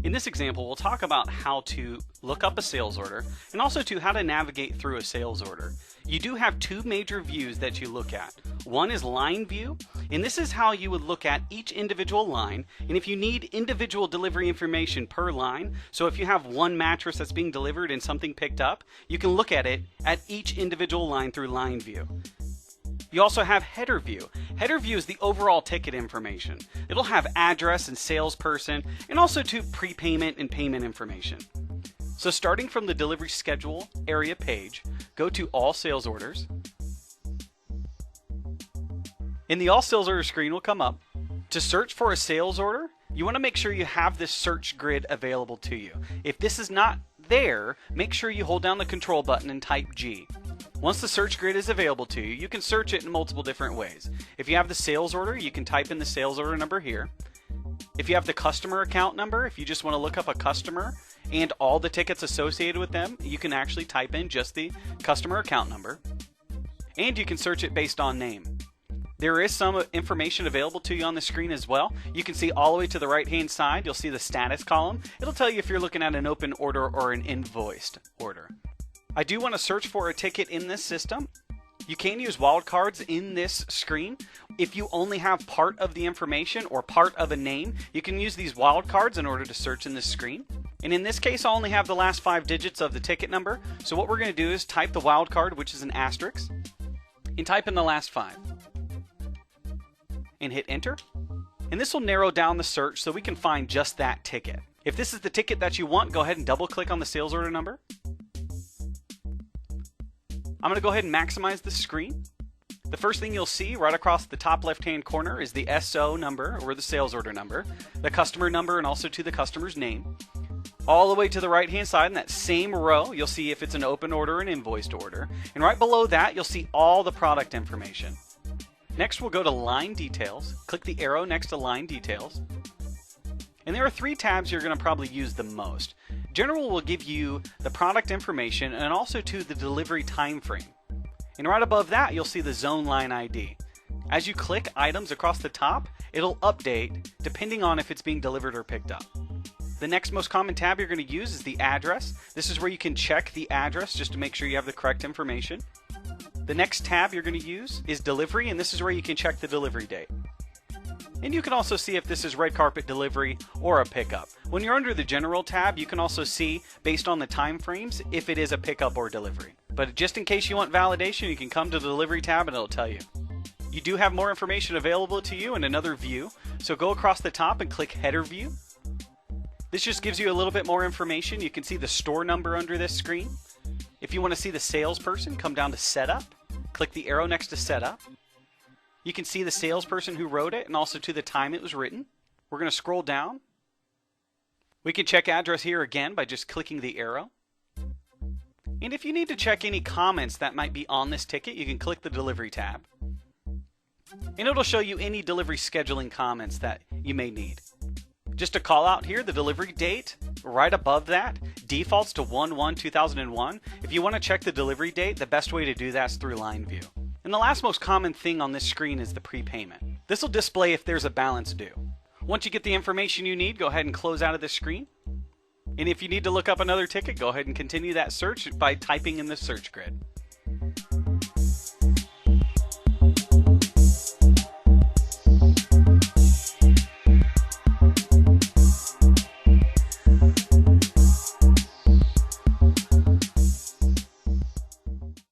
In this example, we'll talk about how to look up a sales order and also to how to navigate through a sales order. You do have two major views that you look at. One is line view, and this is how you would look at each individual line, and if you need individual delivery information per line, so if you have one mattress that's being delivered and something picked up, you can look at it at each individual line through line view. You also have header view. Header view is the overall ticket information. It'll have address and salesperson, and also to prepayment and payment information. So starting from the delivery schedule area page, go to all sales orders. And the all sales order screen will come up. To search for a sales order, you want to make sure you have this search grid available to you. If this is not there, make sure you hold down the control button and type G. Once the search grid is available to you, you can search it in multiple different ways. If you have the sales order, you can type in the sales order number here. If you have the customer account number, if you just want to look up a customer and all the tickets associated with them, you can actually type in just the customer account number. And you can search it based on name. There is some information available to you on the screen as well. You can see all the way to the right hand side, you'll see the status column. It'll tell you if you're looking at an open order or an invoiced order. I do want to search for a ticket in this system. You can use wildcards in this screen. If you only have part of the information or part of a name, you can use these wildcards in order to search in this screen. And in this case, I'll only have the last 5 digits of the ticket number. So what we're going to do is type the wildcard, which is an asterisk, and type in the last 5. And hit enter. And this will narrow down the search so we can find just that ticket. If this is the ticket that you want, go ahead and double click on the sales order number. I'm going to go ahead and maximize the screen. The first thing you'll see right across the top left hand corner is the SO number, or the sales order number, the customer number, and also to the customer's name. All the way to the right hand side in that same row, you'll see if it's an open order or an invoiced order. And right below that, you'll see all the product information. Next, we'll go to line details. Click the arrow next to line details. And there are 3 tabs you're going to probably use the most. General will give you the product information and also to the delivery time frame. And right above that, you'll see the zone line ID. As you click items across the top, it'll update depending on if it's being delivered or picked up. The next most common tab you're going to use is the address. This is where you can check the address just to make sure you have the correct information. The next tab you're going to use is delivery, and this is where you can check the delivery date. And you can also see if this is red carpet delivery or a pickup. When you're under the general tab, you can also see, based on the time frames, if it is a pickup or delivery. But just in case you want validation, you can come to the delivery tab and it'll tell you. You do have more information available to you in another view, so go across the top and click header view. This just gives you a little bit more information. You can see the store number under this screen. If you want to see the salesperson, come down to setup, click the arrow next to setup. You can see the salesperson who wrote it and also to the time it was written. We're going to scroll down. We can check address here again by just clicking the arrow. And if you need to check any comments that might be on this ticket, you can click the delivery tab. And it'll show you any delivery scheduling comments that you may need. Just to call out here, the delivery date, right above that, defaults to 1/1/2001. If you want to check the delivery date, the best way to do that is through line view. And the last most common thing on this screen is the prepayment. This will display if there's a balance due. Once you get the information you need, go ahead and close out of this screen. And if you need to look up another ticket, go ahead and continue that search by typing in the search grid.